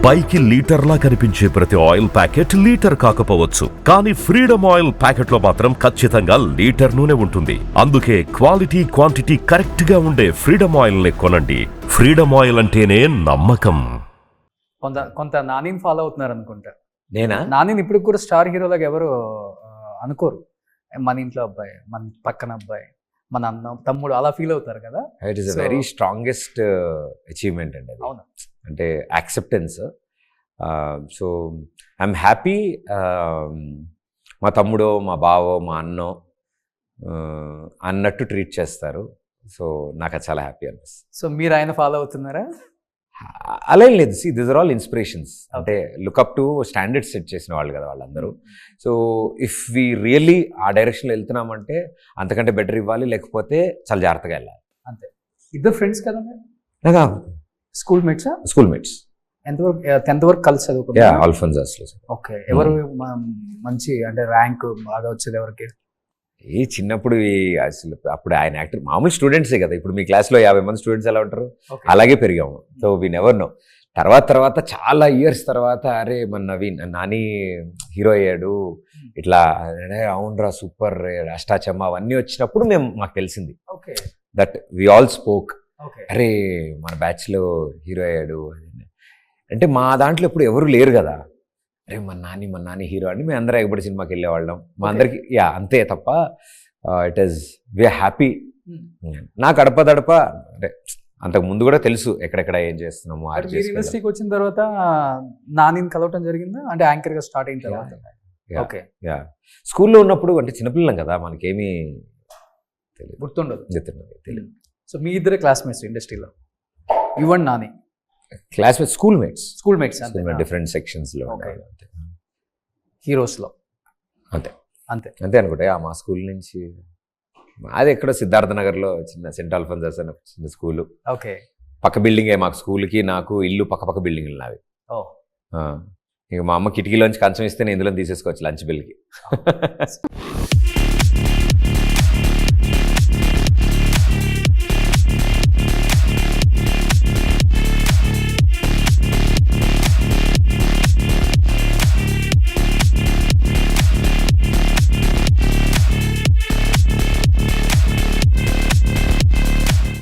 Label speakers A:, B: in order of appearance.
A: పైకి లీటర్లా కనిపించే ప్రతి ఆయిల్ ప్యాకెట్ లీటర్ కాకపోవచ్చు, కానీ ఫ్రీడమ్ ఆయిల్ ప్యాకెట్ లో మాత్రం ఖచ్చితంగా లీటర్ నూనె ఉంటుంది. అందుకే క్వాలిటీ క్వాంటిటీ కరెక్ట్ గా ఉండే ఫ్రీడమ్ ఆయిల్ ని కొనండి. ఫ్రీడమ్ ఆయిల్ అంటేనే నమ్మకం.
B: కొంత నానిని ఫాలో అవుతున్నారు అనుకుంటా.
C: నేనా?
B: నానిని ఇప్పుడు కూడా స్టార్ హీరోలాగా ఎవరు అనుకోరు. మన ఇంట్లో అబ్బాయి, మన పక్కన అబ్బాయి, మన అన్న తమ్ముడు అలా ఫీల్ అవుతారు కదా.
C: It is very strongest achievement అండి అది.
B: అవును,
C: అంటే యాక్సెప్టెన్స్. So I'm happy. మా తమ్ముడో, మా బావో, మా అన్నో అన్నట్టు ట్రీట్ చేస్తారు. సో నాకు అది చాలా హ్యాపీ అనిపిస్తుంది.
B: సో మీరు ఆయన ఫాలో అవుతున్నారా?
C: అలా ఏం లేదు. This are all inspirations. అంటే లుకప్ టు స్టాండర్డ్స్ సెట్ చేసిన వాళ్ళు కదా వాళ్ళందరూ. సో ఇఫ్ వి రియల్లీ ఆ డైరెక్షన్లో వెళ్తున్నామంటే అంతకంటే బెటర్ ఇవ్వాలి, లేకపోతే చాలా జాగ్రత్తగా వెళ్ళాలి.
B: అంతే. ఇద్దరు ఫ్రెండ్స్ కదా మీరు?
C: నాకు
B: స్కూల్ మేట్సా?
C: School mates.
B: ఎంతవరకు 10th వరకు కలిసి చదువుకున్నారా?
C: ఆల్ఫోన్సాస్లో.
B: ఓకే. ఎవరు మంచి అంటే ర్యాంక్ బాగా వచ్చేది ఎవరికి?
C: చిన్నప్పుడు అసలు అప్పుడు ఆయన యాక్టర్ మామూలు స్టూడెంట్సే కదా. ఇప్పుడు మీ క్లాస్లో 50 మంది స్టూడెంట్స్ ఎలా ఉంటారు, అలాగే పెరిగాము. So we never know. తర్వాత చాలా ఇయర్స్ తర్వాత అరే మన నవీన్ నాని హీరో అయ్యాడు ఇట్లా, అవునరా సూపర్, అష్టాచమ్మ అవన్నీ వచ్చినప్పుడు మాకు తెలిసింది దట్ వి ఆల్ స్పోక్. అరే మన బ్యాచ్లో హీరో అయ్యాడు అంటే. మా దాంట్లో ఇప్పుడు ఎవరు లేరు కదా. అరే మన నాని హీరో అని మేము అందరం ఎగబడి సినిమాకి వెళ్ళేవాళ్ళం. మా అందరికి అంతే తప్ప ఇట్ ఈస్ వీఆర్ హ్యాపీ. నాకు అడప అంటే అంతకు ముందు కూడా తెలుసు ఎక్కడెక్కడ ఏం చేస్తున్నాము.
B: యూనివర్సిటీకి వచ్చిన తర్వాత నానిని కలవటం జరిగిందా? అంటే యాంకర్ గా స్టార్ట్ అయిన తర్వాత? ఓకే.
C: స్కూల్లో ఉన్నప్పుడు అంటే చిన్నపిల్లం కదా, మనకేమీ తెలియదు,
B: గుర్తుండదు.
C: తెలియదు.
B: సో మీ ఇద్దరే క్లాస్మేట్స్ ఇండస్ట్రీలో? Yuvan Nani
C: classmates, school mates different sections లో,
B: హీరోస్ లో.
C: అంతే అనుకుంటా. మా స్కూల్ నుంచి అది ఎక్కడో సిద్ధార్థ నగర్ లో చిన్న సెంట్ ఆల్ఫోన్సాస్ అని చిన్న స్కూల్.
B: ఓకే.
C: పక్క బిల్డింగే మాకు స్కూల్కి నాకు ఇల్లు పక్క బిల్డింగ్లు నావి. ఇక మా అమ్మ కిటికీలోంచి కంచం ఇస్తే నేను ఇందులో తీసేసుకోవచ్చు లంచ్ బిల్కి.